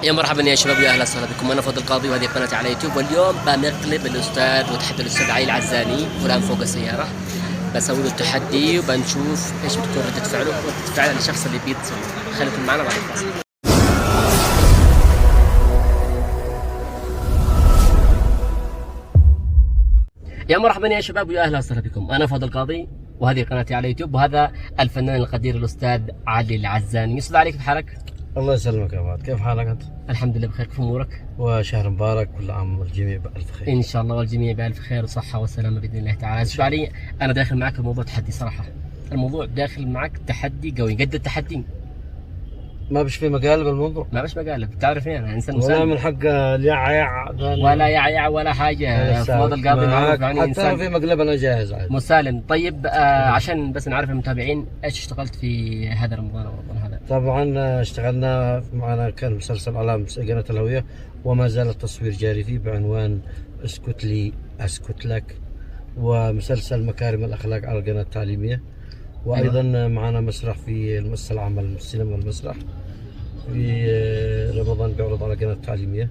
يا مرحبا يا شباب، يا اهلا وسهلا بكم. انا فضل القاضي وهذه قناتي على يوتيوب، واليوم بنقلب الاستاذ وتحدي الاستاذ علي العزاني فلان فوق السياره. بسوي له التحدي وبنشوف ايش بتكون ردة فعله ردة فعل الشخص اللي بيتصل. خليكم معنا بعد الفاصل. يا مرحبا يا شباب، ويا اهلا وسهلا بكم. انا فضل القاضي وهذه قناتي على يوتيوب، وهذا الفنان القدير الاستاذ علي العزاني. يسعد عليك بحالك. الله يسلمك يا فهد، كيف حالك انت؟ الحمد لله بخير، كيف امورك؟ وشهر مبارك، كل عام والجميع بألف خير. ان شاء الله والجميع بألف خير وصحة وسلامة بإذن الله تعالى. شوف علي، انا داخل معك الموضوع تحدي صراحة. الموضوع داخل معك تحدي قوي قد التحدي. ما بش في مقالب الموضوع؟ ما بش مقالب، بتعرفني انا انسان ولا مسالم. من حق اليع ولا يع ولا حاجة. فضل القاضي معروف يعني حتى انسان في مقلب انا جاهز عادي. مسالم. طيب عشان بس نعرف المتابعين، ايش اشتغلت في هذا رمضان او رمضان هذا؟ طبعا اشتغلنا معنا، كان مسلسل على قناة الهوية وما زال التصوير جاري فيه بعنوان اسكت لي اسكت لك، ومسلسل مكارم الاخلاق على القناة التعليمية، وايضا معنا مسرح في المؤسسة العامة للسينما والمسرح في رمضان بيعرض على القناة التعليمية،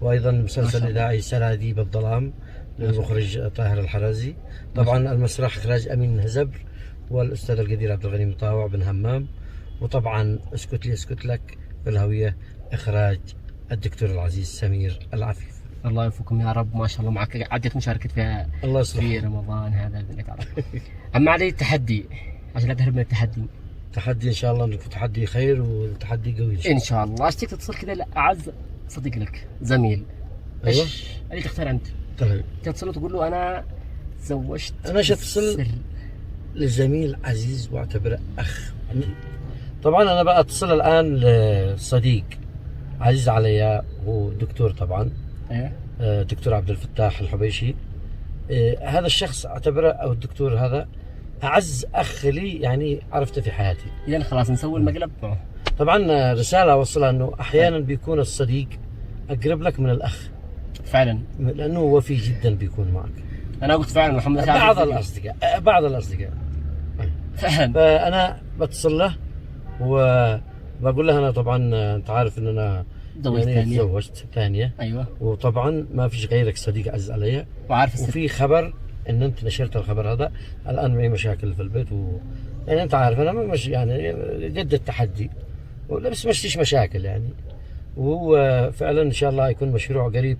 وايضا مسلسل اذاعي سراديب الظلام للمخرج طاهر الحرازي. طبعا المسرح اخراج امين هزبر والاستاذ القدير عبد الغني مطاوع بن همام، وطبعا اسكت لي اسكت لك في الهوية اخراج الدكتور العزيز سمير العفيف. الله يوفقكم يا رب. ما شاء الله معك عدة مشاركة الله في يصلحك. رمضان هذا باذن الله تعالى. اما علي التحدي، عشان لا تهرب من التحدي. تحدي ان شاء الله انه تحدي خير والتحدي قوي ان شاء الله. اشتيك تتصل كذا لاعز صديق لك، زميل. ايوه ايش اللي تختار انت؟ طيب تتصل وتقول له انا تزوجت. انا اتصل سر. لزميل عزيز واعتبره اخ. طبعا انا بقى اتصل الان لصديق عزيز علي، هو دكتور طبعا، ايه دكتور عبد الفتاح الحبيشي. هذا الشخص اعتبره، او الدكتور هذا اعز اخ لي يعني عرفته في حياتي. اذا خلاص نسوي المقلب معه. طبعا رساله اوصلها انه احيانا بيكون الصديق اقرب لك من الاخ فعلا، لانه وفي جدا بيكون معك. انا قلت فعلا محمد بعض الاصدقاء فعلا. فانا بتصل له وبقول له انا طبعا انت عارف ان انا تزوجت ثانيه. ايوه. وطبعا ما فيش غيرك صديق عز علي، وعارف وفي خبر ان انت نشرت الخبر هذا، الان معي مشاكل في البيت يعني انت عارف انا مش يعني قد التحدي، بس مش فيش مشاكل يعني. وهو فعلا ان شاء الله يكون مشروع قريب،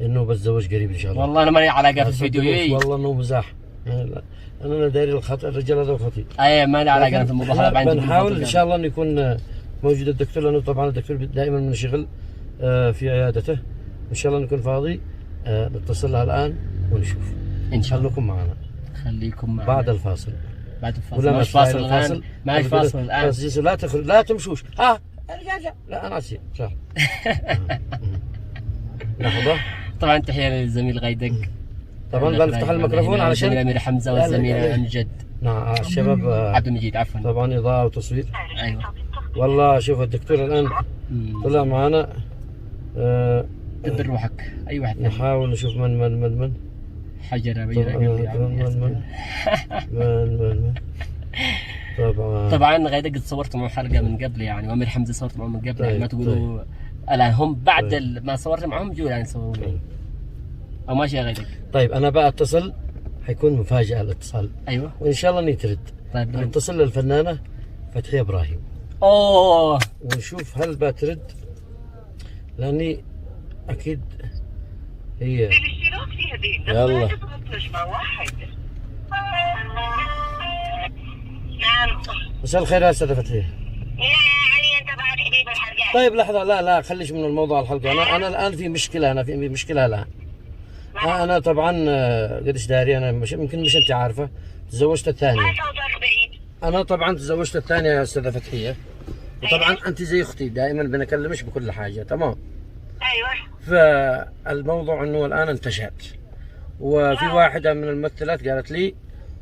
انه بتزوج قريب ان شاء الله. والله انا مالي علاقه في الفيديو. والله انه مزاح يعني. انا داير الخطأ، الرجال هذا خطير. اي مالي علاقه في الموضوع هذا. بنحاول ان شاء الله انه يكون موجود الدكتور، لانه طبعا الدكتور دائما منشغل في عيادته. ان شاء الله نكون فاضي نتصل لها الان ونشوف. ان شاء الله. خليكم معنا. خليكم معنا بعد الفاصل. بعد الفاصل. ولا ماش فاصل الان. ماش فاصل الان. بس لا تخرج، لا تمشوش. ارجع لا انا اسير صح. لحظه. طبعا تحيه للزميل غيدق. طبعا بنفتح الميكروفون علشان الزميل امير حمزه والزميل امجد. نعم الشباب عبد المجيد عفوا. طبعا اضاءه وتصوير. ايوه والله شوف الدكتور الان طلع معنا. دبر روحك اي واحد. نحاول نشوف من حجره بيضاء من طبعا غيدق صورت معه حلقه من قبل يعني، وامير حمزه صورت معه من قبل. يعني ما تقولوا الان هم بعد ما صورت معهم جو الان يسووا معي. او ماشي يا غيدق. طيب انا بقى اتصل، حيكون مفاجاه الاتصال. ايوه وان شاء الله اني ترد. طيب نتصل للفنانه فتحيه ابراهيم. اوه ونشوف هل بترد، لاني اكيد هي. للاشتراك في هذه يلا. النقطة تضغط نجمة 1. نعم. مساء الخير يا استاذه فتحيه. يا علي انت بعد قريب الحلقات. طيب لحظه، لا خليش من الموضوع الحلقه. انا الان في مشكله، الان. انا طبعا قديش داري، انا يمكن مش انت عارفه، تزوجت الثانيه. ما صوتك بعيد. انا طبعا تزوجت الثانيه يا استاذه فتحيه، وطبعا انت زي اختي دائما بنكلمش بكل حاجه، تمام؟ ايوه. فالموضوع انه الان انتشرت، وفي واحده من الممثلات قالت لي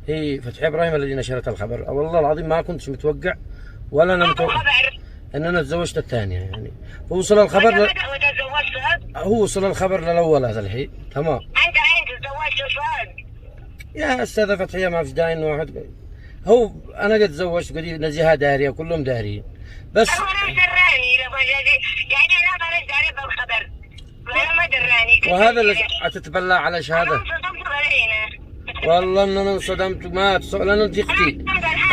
هي فتحيه ابراهيم الذي نشرت الخبر. والله العظيم ما كنتش متوقع ولا انا متوقع ان انا تزوجت الثانيه يعني. فوصل الخبر هو وصل الخبر للاول هذا الحين، تمام؟ انت تزوجت صاد يا استاذه فتحيه ما فيش داعي انه واحد. هو انا قد تزوجت قريب، نزيهه داريه كلهم داريين، بس انا دراني يعني انا ما وهذا اللي تتبلى على شهاده. والله ان انا انصدمت ما لان انت اختي،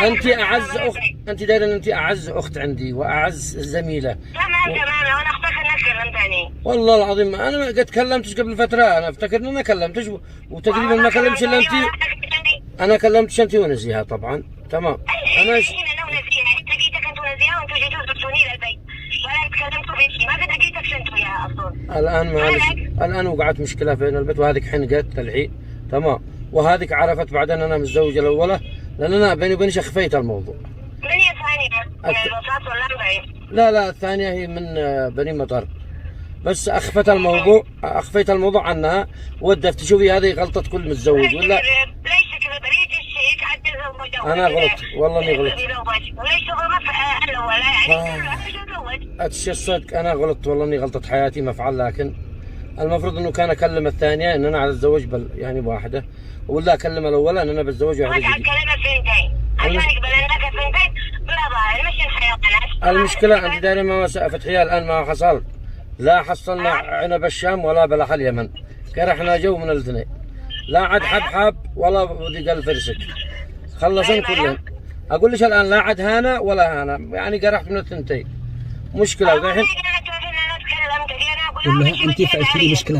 انت اعز اخت، انت دايره ان انت اعز اخت عندي واعز زميله. تمام وانا اختك انك كلمتني. والله العظيم انا قد كلمتش قبل فتره، انا افتكر ان انا كلمتش وتقريبا ما كلمتش الا انت. انا كلمتش انت ونزيها طبعا. تمام. انا انا ونزيها، انت جيتك انت ونزيها وانتوا جيتوا زرتوني للبيت ولا تكلمتوا بيتي، ما قد جيتك انت وياها اصلا. الان معلش، الان وقعت مشكله في البيت وهذيك حنقت تلعي. تمام. وهذيك عرفت بعدين انا متزوج الاولى، لان انا بيني وبينك اخفيت الموضوع. من هي الثانيه؟ من الوسط ولا البعيد؟ لا الثانيه هي من بني مطر، بس اخفت الموضوع، اخفيت الموضوع عنها. ودفت تشوفي هذه غلطه كل متزوج ولا؟ ليش كذا بريد الشيك حتى زوجه؟ انا غلط والله اني غلط. وليش تظلمت الاول يعني؟ الشيء الصدق انا غلطت والله اني غلطه حياتي مفعل، لكن المفروض انه كان اكلم الثانيه ان انا على الزواج يعني واحده، ولا اكلم الاولى ان انا بتزوج واحده جديده. اكلمها ثنتين عشان يقبل انك ثنتين بلا ظاهر مش الحياه. المشكله انت داري ما فتحيها الان ما حصل، لا حصلنا عنب الشام ولا بلح اليمن، كرحنا جو من الاثنين، لا عاد حبحب ولا ذيق الفرسك، خلصن كلهم. اقول لك الان لا عاد هانا ولا هانا، يعني قرحت من الثنتين. مشكله الحين انت فعلتي لي مشكله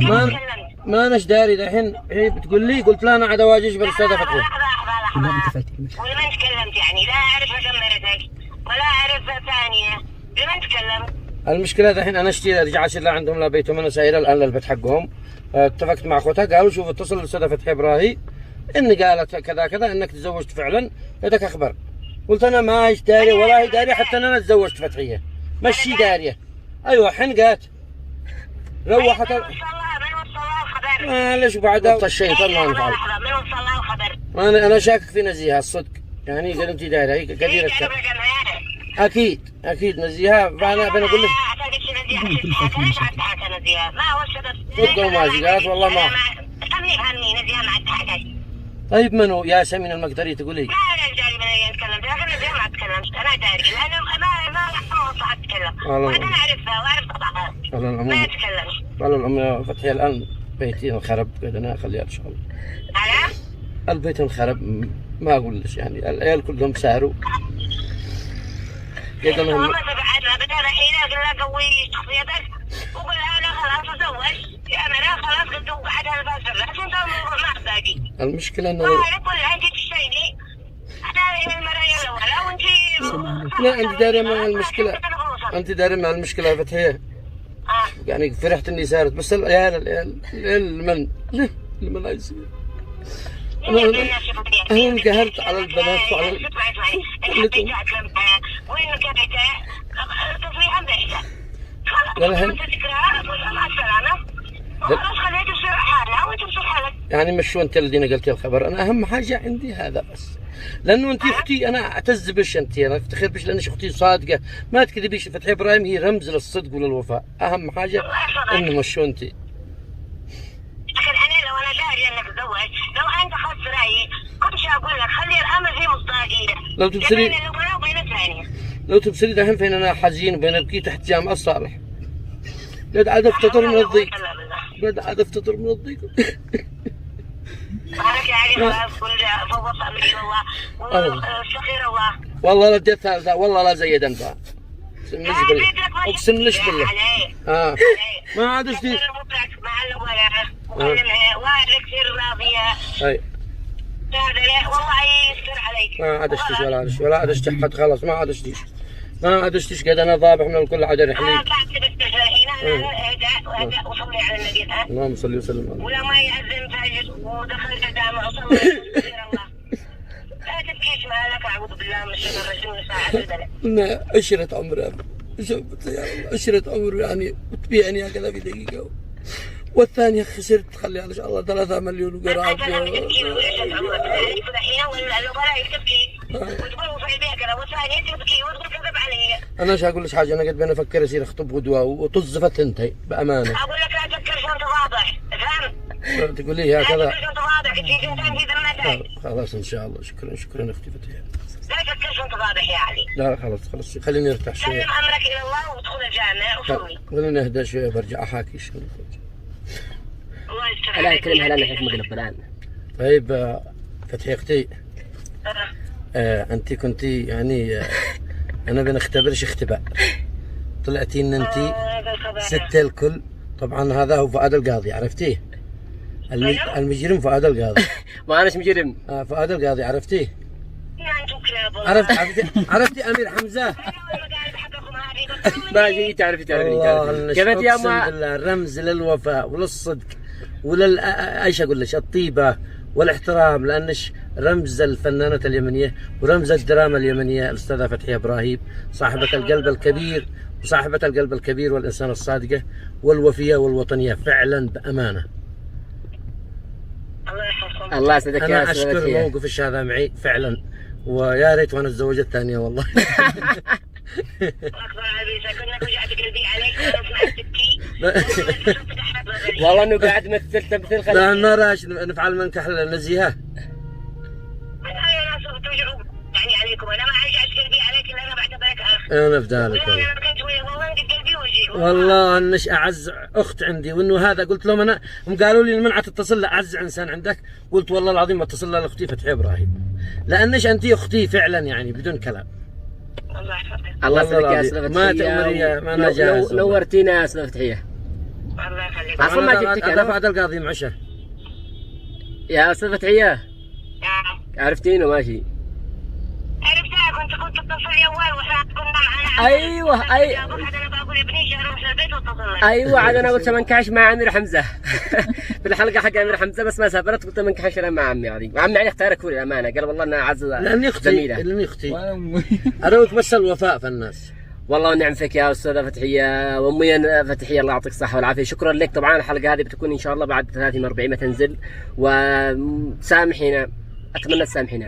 ما اناش داري الحين. هي بتقول لي قلت لها انا عاد اواجهك بالاستاذه فتحي. لا انت فعلتي لي مشكله. ولمن تكلمت يعني؟ لا اعرف مجمرتك ولا اعرف ثانيه، لمن تكلمت؟ المشكله الحين انا اشتي رجع اصير عندهم لبيتهم، انا سايره الان للبيت حقهم. اتفقت مع اخوتها قالوا شوف اتصل الاستاذه فتحي ابراهيم ان قالت كذا كذا انك تزوجت فعلا، بدك اخبر. قلت انا ما هيش داريه ولا هي داريه حتى انا تزوجت فتحيه، مشي داريه. ايوه حنقات روحت. من وصلها الخبر؟ معلش بعد الشيطان ما نفعل. من وصلها الخبر؟ انا شاكك في نزيهه الصدق، يعني قال انت دايره هي كثير اكيد نزيهه. فانا بقول لك صدق وما قالت والله ما. طيب منو يا سمين المقدري تقولي؟ ما انا جاي من اتكلم، لكن نزيهه ما تكلمش، انا داري لانه ما صح اتكلم، وانا اعرفها واعرف طبعها ما تتكلمش. والله الام فتحي الان بيتي انخرب، قد انا اخليها ان شاء الله. على؟ البيت انخرب ما اقول لك، يعني العيال كلهم سهروا. قد انا والله تبعتها بدها الحين اقول لها قوي شخصيتك وقول لها انا خلاص اتزوج، يعني انا خلاص قد وقعتها البازر، لكن انت الموضوع ما باقي. المشكله انه انا اقول لها انت تشتريني انا المرايه الاولى وانت لا انت داري مع المشكله، انت داري مع المشكله يا فتحيه. يعني فرحت اني سارت، بس العيال من يصير. انا انقهرت على البنات وعلى وين كانت تصريحا بعيدة خلاص انت تكرهها مع السلامة خلاص خليها تصير حالها وانت تصير حالك. يعني مشوا انت الذين قلتي الخبر، انا اهم حاجه عندي هذا بس، لانه انت اختي انا اعتز بش، انا افتخر بش لانك اختي صادقه ما تكذبيش. فتحي ابراهيم هي رمز للصدق وللوفاء، اهم حاجه انه مشوا انت. لكن انا لو انا داري انك تزوج، لو انت اخذت رايي كنت اقول لك خلي الامر فيه مصداقيه. لو تبصري بين الاولى وبين الثانيه، لو تبصري دحين فين انا حزين وبين ابكي تحت جامع الصالح، قد عاد افتطر من الضيق، قد عاد افتطر من الضيق. بارك يا علي خلاص كل فوق امري والله والسخير الله. والله لا اديت ثالثه، والله لا زيد انت. اقسم لك بالله. ما عاد اشتي. مع الاولى وكلمها وانا كثير راضيه. اي هذا لا والله يستر عليك. ما عاد اشتيش ولا عاد اشتي حد، خلاص ما عاد اشتيش، ما عاد اشتيش. قد انا ضابح من الكل عاد رحلي. انا قاعد بستشفى الحين انا اهداء وصلي على النبي الان. اللهم صل وسلم عليه. ولا ما يأذن فاجد ودخل قدامه وصلي على الله. لا تبكيش مالك، اعوذ بالله من الشيطان الرجيم ساعة البلاء. عشرة عمر يا الله، عشرة عمر يعني وتبيعني هكذا في دقيقة، والثانية خسرت تخلي على شاء الله 3 مليون وقراءة. انت لازم تبكي وعشرة عمرك الحين ولا الولاء تبكي وتقول في البيت والثانية تبكي وتقول كذب علي. انا ايش اقول لك حاجة، انا قد بين افكر اصير اخطب غدوة وطزفت انتي بأمانة. اقول لك لا تفكر شنطة واضح، فهمت؟ تقولي لي هكذا. لا تفكر شنطة واضح، تجي انسان في ذمتك. خلاص ان شاء الله، شكرا اختي فتحية. لا تفكر شنطة واضح يا علي. لا خلاص خليني ارتاح شوية. سلم امرك الى الله وادخل الجامع وصلي. خليني اهدى شوية برجع احاكي شوية. الان كلمها الان الحين في مقلب الان. طيب فتحي اختي، انت كنتي يعني انا بنختبرش اختباء، طلعتي ان انت ست الكل. طبعا هذا هو فؤاد القاضي، عرفتيه؟ المجرم فؤاد القاضي. ما اناش مجرم. فؤاد القاضي عرفتيه؟ عرفتي امير حمزه؟ ما جيت تعرفي كيف يا ما رمز للوفاء وللصدق ايش اقول لك، الطيبه والاحترام، لانش رمز الفنانه اليمنيه ورمز الدراما اليمنيه الاستاذه فتحيه ابراهيم، صاحبه القلب الكبير وصاحبه القلب الكبير والانسان الصادقه والوفيه والوطنيه فعلا بامانه. الله يحفظكم. الله يسعدك يا انا اشكر موقفك هذا معي فعلا، ويا ريت وانا اتزوجت ثانيه والله. اكبر عزيزه كنا وجعت قلبي عليك وانا سمعت تبكي. والله انه قاعد مثل تمثيل خليل. لا نراش نفعل منكح النزيهه. انا ناس بتوجعوا يعني عليكم، انا ما وجعت قلبي عليك الا انا بعتبرك اخ. انا بدالك انا كنت والله قلبي وجهي. والله انش اعز اخت عندي، وانه هذا قلت لهم انا، هم قالوا لي منعت تتصل لاعز انسان عندك، قلت والله العظيم ما اتصل لاختي فتحيه ابراهيم، لانش انت اختي فعلا يعني بدون كلام. الله يحفظك. الله يسعدك يا استاذه فتحيه. ما تأمري ما انا جاهز. نورتينا يا استاذه فتحيه. الله يخليك. اصلا ما جبتك انا فؤاد القاضي معشه يا استاذه فتحيه. عرفتينه ماشي؟ عرفتها، كنت تتصل لي اول واحنا كنا معنا. ايوه انا بقول ابني شهر في البيت واتصل لي. ايوه عاد انا قلت منكحش مع امير حمزه. في الحلقه حق امير حمزه بس ما سافرت، قلت منكحش انا مع عمي هذه، وعمي علي اختارك هو للامانه، قال والله انا اعز لاني اختي زميله. لاني اختي انا بتمثل الوفاء في الناس. والله ونعم فيك يا استاذه فتحيه، وامي فتحيه الله يعطيك الصحه والعافيه. شكرا لك. طبعا الحلقه هذه بتكون ان شاء الله بعد 30-40 ما تنزل، وسامحينا، اتمنى تسامحينا.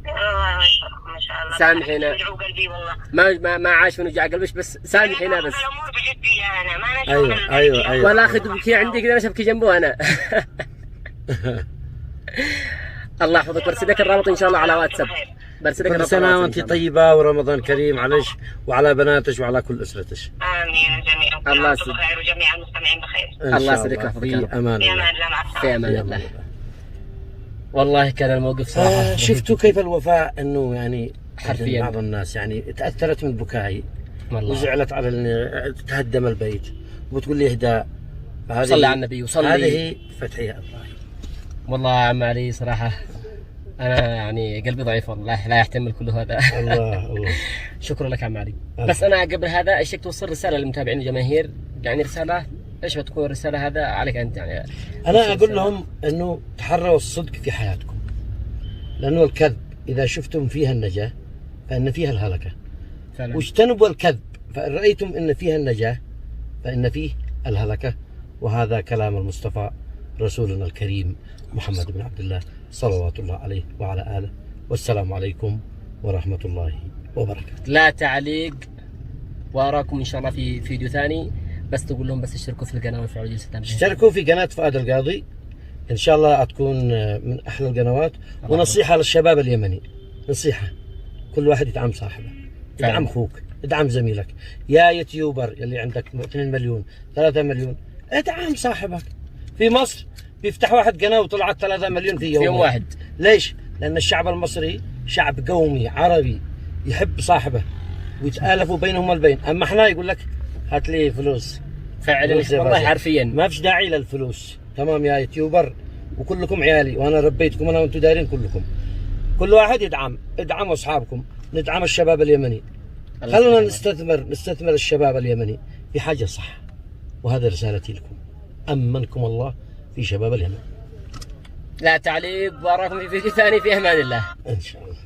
ما شاء الله. سامحينا. وجعوا قلبي والله. ما عاش من وجع قلبك، بس سامحينا بس. الامور بجديه انا ما نشوف. ايوه ولا اخذ بكي عندي كذا، انا اشبكي جنبه انا. الله يحفظك. برسلك الرابط ان شاء الله على واتساب. برسلك كل سنه وانت طيبه ورمضان كريم عليك وعلى بناتك وعلى كل اسرتك. امين جميعا. الله يسعدك. بخير وجميع المستمعين بخير. الله يسعدك ويحفظك. في امان في الله. امان الله. مع السلامه. في امان الله. والله كان الموقف صراحه شفتوا كيف الوفاء، انه يعني حرفيا بعض الناس يعني تاثرت من بكائي والله، وزعلت على ان تهدم البيت وبتقول لي اهداء. صلي على النبي وصلي. هذه فتحيه ابراهيم. والله يا عم علي صراحه انا يعني قلبي ضعيف والله، لا يحتمل كل هذا. الله شكرا لك يا عم علي. بس انا قبل هذا ايش توصل رساله للمتابعين الجماهير، يعني رساله ايش بتكون الرساله هذا عليك انت يعني؟ انا اقول لهم انه تحروا الصدق في حياتكم، لانه الكذب اذا شفتم فيها النجاه فان فيها الهلكه فعلا. واجتنبوا الكذب فان رايتم ان فيها النجاه فان فيه الهلكه. وهذا كلام المصطفى رسولنا الكريم محمد بن عبد الله صلوات الله عليه وعلى آله. والسلام عليكم ورحمة الله وبركاته. لا تعليق، وأراكم إن شاء الله في فيديو ثاني. بس تقول لهم بس اشتركوا في القناة وفعلوا جرس التنبيه. اشتركوا في قناة فؤاد القاضي، إن شاء الله تكون من أحلى القنوات. ونصيحة للشباب اليمني، نصيحة، كل واحد يدعم صاحبه، ادعم أخوك، ادعم زميلك. يا يوتيوبر اللي عندك 2 مليون 3 مليون، ادعم صاحبك. في مصر بيفتح واحد قناة وطلعت 3 مليون في يوم واحد. ليش؟ لأن الشعب المصري شعب قومي عربي يحب صاحبه ويتآلفوا بينهم البين. أما احنا يقول لك هات لي فلوس. فعلا والله حرفيا ما فيش داعي للفلوس. تمام يا يوتيوبر، وكلكم عيالي وانا ربيتكم انا وانتم دايرين كلكم. كل واحد ادعموا اصحابكم، ندعم الشباب اليمني. خلونا نستثمر الشباب اليمني في حاجه صح. وهذا رسالتي لكم، امنكم الله في شباب اليمن. لا تعليق، وأراكم في فيديو ثاني في أمان الله ان شاء الله.